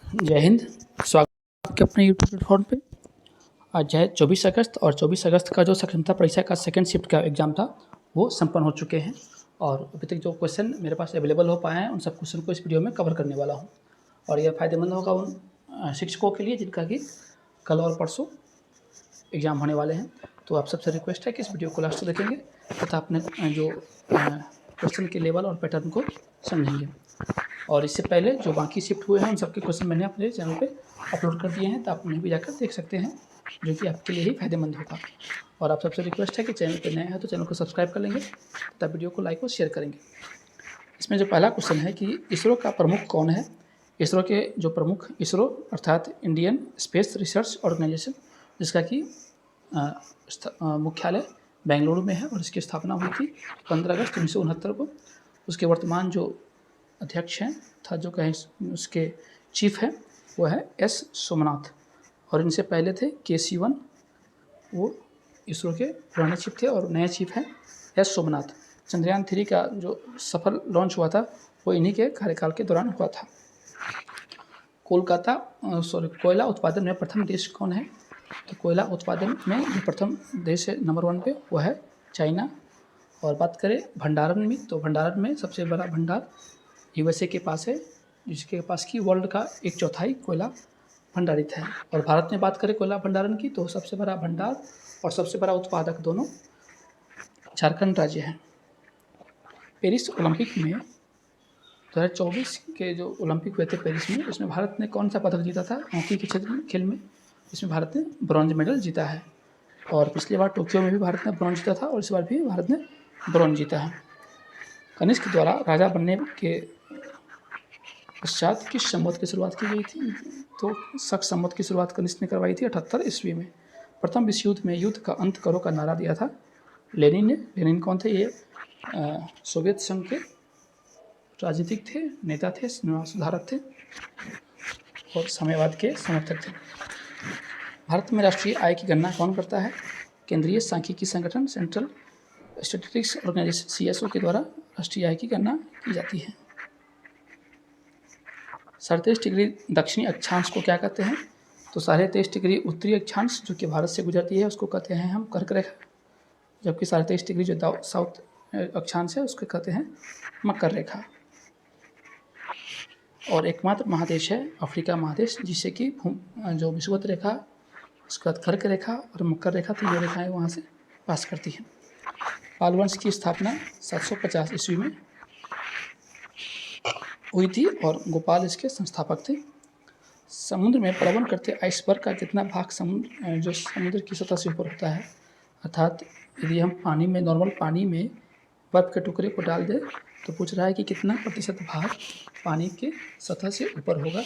जय हिंद। स्वागत है आपके अपने यूट्यूब प्लेटफॉर्म पे। आज है 24 अगस्त और 24 अगस्त का जो क्षमता परीक्षा का सेकंड शिफ्ट का एग्ज़ाम था वो संपन्न हो चुके हैं और अभी तक जो क्वेश्चन मेरे पास अवेलेबल हो पाए हैं उन सब क्वेश्चन को इस वीडियो में कवर करने वाला हूँ और यह फ़ायदेमंद होगा उन शिक्षकों के लिए जिनका कि कल और परसों एग्ज़ाम होने वाले हैं। तो आप सबसे रिक्वेस्ट है कि इस वीडियो को लास्ट तक देखेंगे तथा अपने जो क्वेश्चन के लेवल और पैटर्न को समझेंगे। और इससे पहले जो बाकी शिफ्ट हुए हैं उन सबके क्वेश्चन मैंने अपने चैनल पे अपलोड कर दिए हैं, तो आप उन्हें भी जाकर देख सकते हैं, जो कि आपके लिए ही फ़ायदेमंद होगा। और आप सबसे रिक्वेस्ट है कि चैनल पे नए हैं तो चैनल को सब्सक्राइब कर लेंगे तथा वीडियो को लाइक और शेयर करेंगे। इसमें जो पहला क्वेश्चन है कि इसरो का प्रमुख कौन है। इसरो के जो प्रमुख, इसरो अर्थात इंडियन स्पेस रिसर्च ऑर्गेनाइजेशन, जिसका कि मुख्यालय बेंगलुरु में है और इसकी स्थापना हुई थी 15 अगस्त 1969 को। उसके वर्तमान जो अध्यक्ष हैं था जो कहें उसके चीफ हैं वो है एस सोमनाथ, और इनसे पहले थे के सिवन, वो इसरो के पुराने चीफ थे, और नए चीफ हैं एस सोमनाथ। चंद्रयान 3 का जो सफल लॉन्च हुआ था वो इन्हीं के कार्यकाल के दौरान हुआ था। कोयला उत्पादन में प्रथम देश कौन है। तो कोयला उत्पादन में जो प्रथम देश है नंबर 1 पे वो है चाइना। और बात करें भंडारण में, तो भंडारण में सबसे बड़ा भंडार यूएसए के पास है, जिसके पास की वर्ल्ड का 1/4 कोयला भंडारित है। और भारत में बात करें कोयला भंडारण की, तो सबसे बड़ा भंडार और सबसे बड़ा उत्पादक दोनों झारखंड राज्य है। पेरिस ओलंपिक में 2024 के जो ओलंपिक हुए थे पेरिस में, उसमें भारत ने कौन सा पदक जीता था हॉकी के क्षेत्र में, खेल में, इसमें भारत ने ब्रॉन्ज मेडल जीता है। और पिछली बार टोक्यो में भी भारत ने ब्रॉन्ज जीता था और इस बार भी भारत ने ब्रॉन्ज जीता है। कनिष्क द्वारा राजा बनने के पश्चात किस संवत की शुरुआत की गई थी। तो शक संवत की शुरुआत कनिष्क ने करवाई थी 78 ईस्वी में। प्रथम विश्व युद्ध में युद्ध का अंत करो का नारा दिया था लेनिन ने। लेनिन कौन थे? ये सोवियत संघ के राजनीतिक थे, नेता थे, सुधारक थे और साम्यवाद के समर्थक थे। भारत में राष्ट्रीय आय की गणना कौन करता है। केंद्रीय सांख्यिकी संगठन सेंट्रल स्टैटिस्टिक्स ऑर्गेनाइजेशन CSO के द्वारा राष्ट्रीय आय की गणना की जाती है। 37 डिग्री दक्षिणी अक्षांश को क्या कहते हैं। तो 23 डिग्री उत्तरी अक्षांश जो कि भारत से गुजरती है उसको कहते हैं हम कर्क रेखा, जबकि 23 डिग्री जो साउथ अक्षांश है उसको कहते हैं मकर रेखा। और एकमात्र महादेश है अफ्रीका महादेश, जिससे कि जो विषुवत रेखा, उसके बाद कर्क रेखा और मकर रेखा, तीनों रेखाएँ वहाँ से पास करती हैं। पाल वंश की स्थापना 750 ईस्वी में हुई थी और गोपाल इसके संस्थापक थे। समुद्र में प्लवन करते आइसबर्ग का कितना भाग समुद्र की सतह से ऊपर होता है। अर्थात यदि हम पानी में, नॉर्मल पानी में बर्फ़ के टुकड़े को डाल दें तो पूछ रहा है कि कितना प्रतिशत भाग पानी के सतह से ऊपर होगा।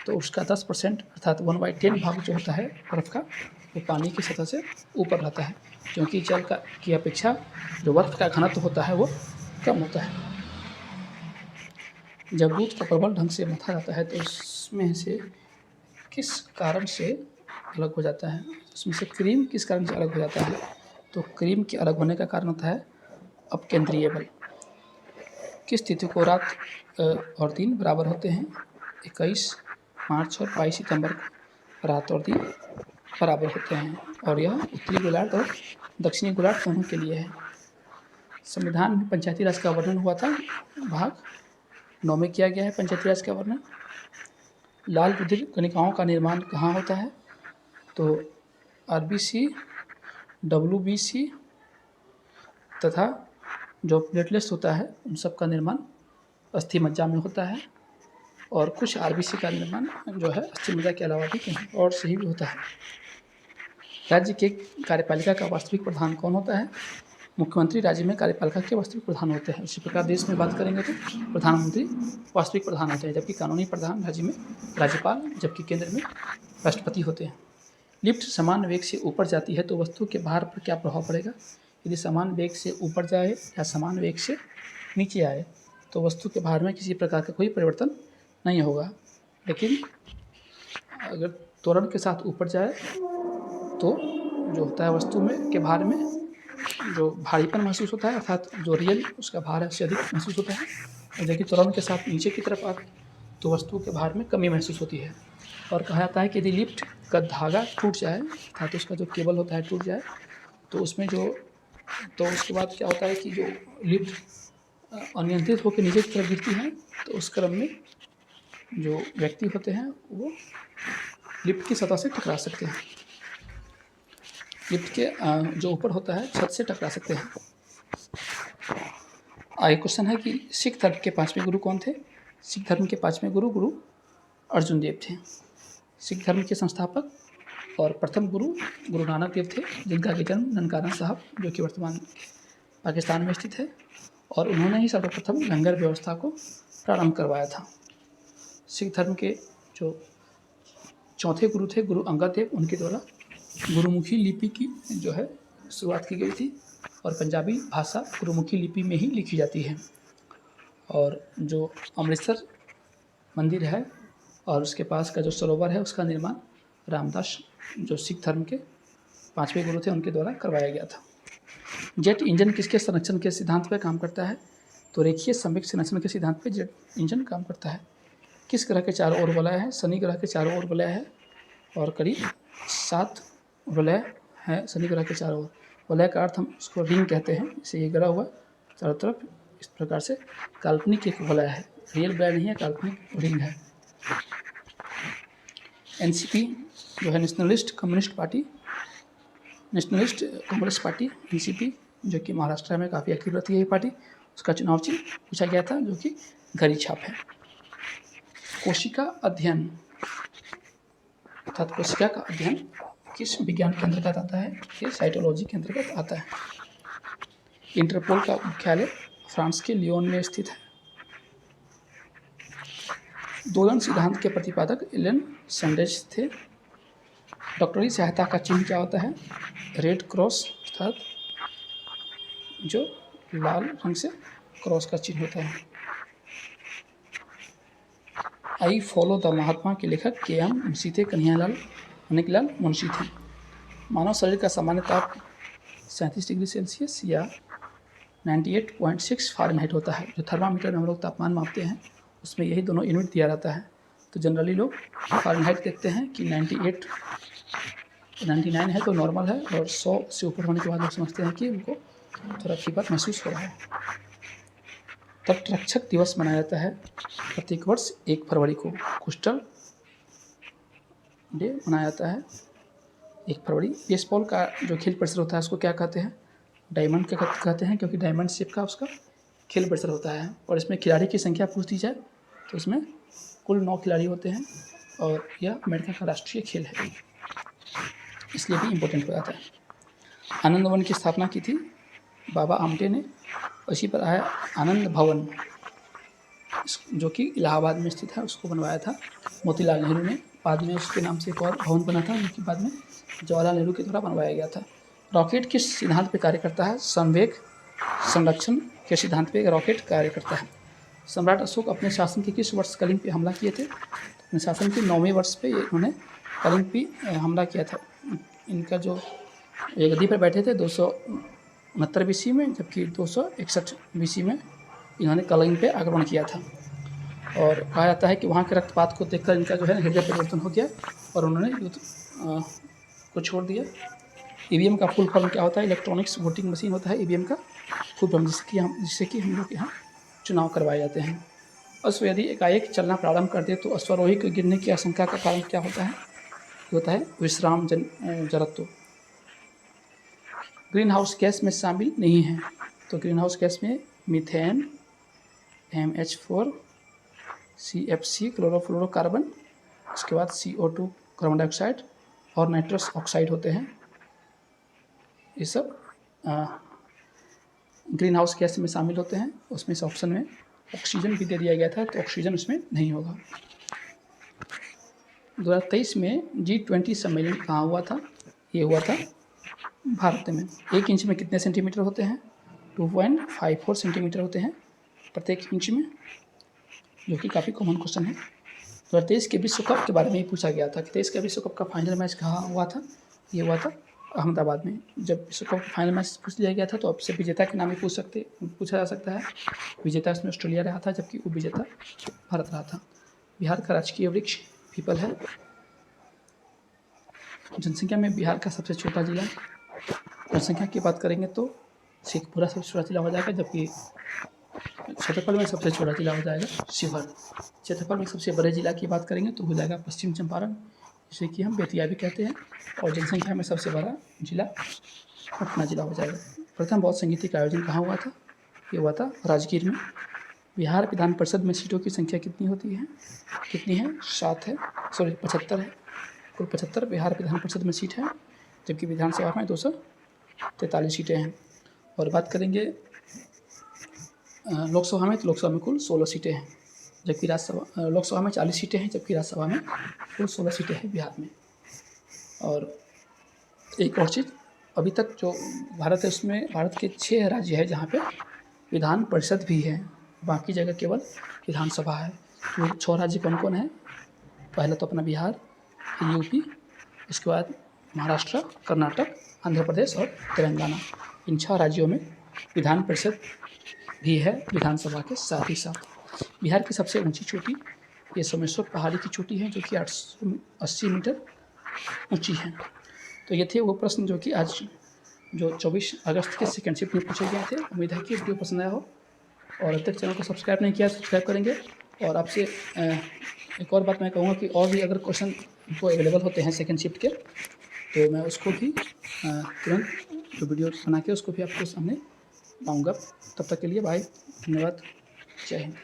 तो उसका 10% अर्थात 1/10 भाग जो होता है बर्फ़ का, वो पानी की सतह से ऊपर रहता है, क्योंकि जल की अपेक्षा जो बर्फ़ का घनत्व होता है वो कम होता है। जब दूध को प्रबल ढंग से मथा जाता है तो उसमें से किस कारण से अलग हो जाता है। उसमें से क्रीम किस कारण से अलग हो जाता है। तो क्रीम के अलग होने का कारण होता है अपकेंद्रीय बल। किस तिथि को रात और दिन बराबर होते हैं। 21 मार्च और 22 सितंबर को रात और दिन बराबर होते हैं, और यह उत्तरी गोलार्ध और दक्षिणी गोलार्ध दोनों के लिए है। संविधान में पंचायती राज का वर्णन हुआ था, भाग 9 में किया गया है पंचायती राज का वर्णन। लाल रुधिर कणिकाओं का निर्माण कहाँ होता है। तो RBC, WBC तथा जो प्लेटलेट्स होता है उन सब का निर्माण अस्थि मज्जा में होता है, और कुछ RBC का निर्माण जो है अस्थि मज्जा के अलावा भी कहीं और से ही भी होता है। राज्य के कार्यपालिका का वास्तविक प्रधान कौन होता है। मुख्यमंत्री राज्य में कार्यपालिका के वास्तविक प्रधान होते हैं। इसी प्रकार देश में बात करेंगे तो प्रधानमंत्री वास्तविक प्रधान होते हैं, जबकि कानूनी प्रधान राज्य में राज्यपाल, जबकि केंद्र में राष्ट्रपति होते हैं। लिफ्ट समान वेग से ऊपर जाती है तो वस्तु के भार पर क्या प्रभाव पड़ेगा। यदि समान वेग से ऊपर जाए या समान वेग से नीचे आए तो वस्तु के भार में किसी प्रकार का कोई परिवर्तन नहीं होगा, लेकिन अगर त्वरण के साथ ऊपर जाए तो जो होता है वस्तु में के भार में जो भारीपन महसूस होता है, अर्थात जो रियल उसका भार है उससे अधिक महसूस होता है। और देखिए त्वरण के साथ नीचे की तरफ तो वस्तु के भार में कमी महसूस होती है। और कहा जाता है कि यदि लिफ्ट का धागा टूट जाए अर्थात उसका जो केबल होता है टूट जाए तो उसमें तो उसके बाद क्या होता है कि जो लिफ्ट अनियंत्रित होकर नीचे की तरफ गिरती है तो उस क्रम में जो व्यक्ति होते हैं वो लिफ्ट की सतह से टकरा सकते हैं, लिफ्ट के जो ऊपर होता है छत से टकरा सकते हैं। आगे क्वेश्चन है कि सिख धर्म के 5वें गुरु कौन थे? सिख धर्म के 5वें गुरु गुरु अर्जुन देव थे। सिख धर्म के संस्थापक और प्रथम गुरु गुरु नानक देव थे, जिनका कि जन्म ननकाना साहब जो कि वर्तमान पाकिस्तान में स्थित है, और उन्होंने ही सर्वप्रथम लंगर व्यवस्था को प्रारंभ करवाया था। सिख धर्म के जो चौथे गुरु थे गुरु अंगद देव, उनके द्वारा गुरुमुखी लिपि की जो है शुरुआत की गई थी और पंजाबी भाषा गुरुमुखी लिपि में ही लिखी जाती है। और जो अमृतसर मंदिर है और उसके पास का जो सरोवर है उसका निर्माण रामदास जो सिख धर्म के 5वें गुरु थे उनके द्वारा करवाया गया था। जेट इंजन किसके संरक्षण के सिद्धांत पर काम करता है? तो रेखीय संवेग संरक्षण के सिद्धांत पर जेट इंजन काम करता है। किस ग्रह के चारों ओर वलय है? शनि ग्रह के चारों ओर वलय है और करीब 7 वलय है शनि ग्रह के चारों ओर। वलय का अर्थ हम उसको रिंग कहते हैं, इसे ये गिरा हुआ चारों तरफ इस प्रकार से काल्पनिक एक वलय है, रियल वलय नहीं है, काल्पनिक रिंग है। एनसीपी जो है नेशनलिस्ट कम्युनिस्ट पार्टी एनसीपी जो कि महाराष्ट्र में काफ़ी एक्टिव रहती है ये पार्टी, उसका चुनाव चिन्ह पूछा गया था जो कि घड़ी छाप है। कोशिका अध्ययन अर्थात कोशिका का अध्ययन किस विज्ञान के अंतर्गत आता है? ये साइटोलॉजी के अंतर्गत आता है। इंटरपोल का मुख्यालय फ्रांस के लियोन में स्थित है। दोलन सिद्धांत के प्रतिपादक एलन सैंडविच थे। डॉक्टरी सहायता का चिन्ह क्या होता है? रेड क्रॉस अर्थात जो लाल रंग से क्रॉस का चिन्ह होता है। आई फॉलो द महात्मा के लेखक के.एम. मुंशी थे। कन्हैयालाल मानिकलाल मुंशी थे। मानव शरीर का सामान्य ताप 37 डिग्री सेल्सियस या 98.6 फ़ारेनहाइट होता है। जो थर्मामीटर में हम लोग तापमान मापते हैं उसमें यही दोनों यूनिट दिया रहता है। तो जनरली लोग फ़ारेनहाइट देखते हैं कि 99 है तो नॉर्मल है, और 100 से ऊपर होने के बाद लोग समझते हैं कि उनको थोड़ा फीवर महसूस हो रहा है। तटरक्षक दिवस मनाया जाता है प्रत्येक वर्ष 1 फरवरी को। कोस्टल डे मनाया जाता है 1 फरवरी। बेसबॉल का जो खेल परिसर होता है उसको क्या कहते हैं? डायमंड का कहते हैं, क्योंकि डायमंड शेप का उसका खेल परिसर होता है। और इसमें खिलाड़ी की संख्या पूछ दी जाए तो इसमें कुल 9 खिलाड़ी होते हैं और यह अमेरिका का राष्ट्रीय खेल है, इसलिए भी इम्पोर्टेंट हो जाता है। आनंद भवन की स्थापना की थी बाबा आमटे ने। इसी पर आया आनंद भवन जो कि इलाहाबाद में स्थित है, उसको बनवाया था मोतीलाल नेहरू ने। बाद में उसके नाम से एक और भवन बना था जो कि बाद में जवाहरलाल नेहरू के द्वारा बनवाया गया था। रॉकेट किस सिद्धांत पर कार्य करता है? संवेग संरक्षण के सिद्धांत पर रॉकेट कार्य करता है। सम्राट अशोक अपने शासन के किस वर्ष कलिंग पे हमला किए थे? अपने शासन के 9वें वर्ष पे इन्होंने कलिंग पे हमला किया था। इनका जो एक गद्दी पर बैठे थे 269 BC में, जबकि 261 BC में इन्होंने कलिंग पे आक्रमण किया था। और कहा जाता है कि वहाँ के रक्तपात को देखकर इनका जो है हृदय परिवर्तन हो गया और उन्होंने युद्ध को छोड़ दिया। ईवीएम का फुल फॉर्म क्या होता है? इलेक्ट्रॉनिक्स वोटिंग मशीन होता है ईवीएम का फुल फॉर्म, जिससे कि हम लोग यहाँ चुनाव करवाए जाते हैं। अश्व यदि एकाएक चलना प्रारंभ कर दे तो अश्वारोही के गिरने की आशंका का कारण क्या होता है? होता है विश्राम जड़त्व। ग्रीन हाउस गैस में शामिल नहीं है तो ग्रीन हाउस गैस में मीथेन, MH4, CFC क्लोरोफ्लोरोकार्बन, उसके बाद CO2 कार्बन डाइऑक्साइड और नाइट्रस ऑक्साइड होते हैं। ये सब ग्रीन हाउस गैस में शामिल होते हैं। उसमें इस ऑप्शन में ऑक्सीजन भी दे दिया गया था तो ऑक्सीजन उसमें नहीं होगा। 2023 में G20 सम्मेलन कहाँ हुआ था? ये हुआ था भारत में। 1 इंच में कितने सेंटीमीटर होते हैं? 2.54 सेंटीमीटर होते हैं प्रत्येक इंच में, जो कि काफ़ी कॉमन क्वेश्चन है। 2023 के विश्व कप के बारे में ही पूछा गया था कि 23 का विश्व कप का फाइनल मैच कहाँ हुआ था? ये हुआ था अहमदाबाद में। जब विश्व कप फाइनल मैच पूछ लिया गया था तो अब से विजेता के नाम ही पूछा जा सकता है। विजेता इसमें ऑस्ट्रेलिया रहा था, जबकि उपविजेता भारत रहा था। बिहार का राजकीय वृक्ष पीपल है। जनसंख्या में बिहार का सबसे छोटा जिला, जनसंख्या की बात करेंगे तो शेखपुरा सबसे छोटा जिला हो जाएगा, जबकि क्षेत्रफल में सबसे छोटा जिला हो जाएगा शिवहर। क्षेत्रफल में सबसे बड़े जिला की बात करेंगे तो हो जाएगा पश्चिम चंपारण, जिसे कि हम बेतिया भी कहते हैं। और जनसंख्या में सबसे बड़ा जिला पटना जिला हो जाएगा। प्रथम बौद्ध संगीति का आयोजन कहाँ हुआ था? ये हुआ था राजगीर में। बिहार विधान परिषद में सीटों की संख्या कितनी होती है? कितनी है? 7 है, सॉरी 75 है। कुल 75 बिहार विधान परिषद में सीट है, जबकि विधानसभा में 243 सीटें हैं। और बात करेंगे लोकसभा में, तो लोकसभा में कुल 16 सीटें हैं, जबकि राज्यसभा लोकसभा में 40 सीटें हैं, जबकि राज्यसभा में कुल 16 सीटें हैं बिहार में। और एक और चीज़, अभी तक जो भारत है उसमें भारत के 6 राज्य है जहाँ पे विधान परिषद भी है, बाकी जगह केवल विधानसभा है। तो 6 राज्य कौन कौन है? पहला तो अपना बिहार, फिर यूपी, इसके बाद महाराष्ट्र, कर्नाटक, आंध्र प्रदेश और तेलंगाना। इन 6 राज्यों में विधान परिषद भी है विधानसभा के साथ ही साथ। बिहार की सबसे ऊंची चोटी ये सोमेश्वर पहाड़ी की चोटी है, जो कि 880 मीटर ऊंची है। तो ये थे वो प्रश्न जो कि आज जो 24 अगस्त के सेकेंड शिफ्ट में पूछे गए थे। उम्मीद है कि वीडियो पसंद आया हो, और अब तक चैनल को सब्सक्राइब नहीं किया सब्सक्राइब करेंगे। और आपसे एक और बात मैं कहूँगा कि और भी अगर क्वेश्चन को अवेलेबल होते हैं सेकेंड शिफ्ट के, तो मैं उसको भी तुरंत जो वीडियो बना के उसको भी आपके सामने लाऊंगा। तब तक के लिए बाय, धन्यवाद, जय हिंद।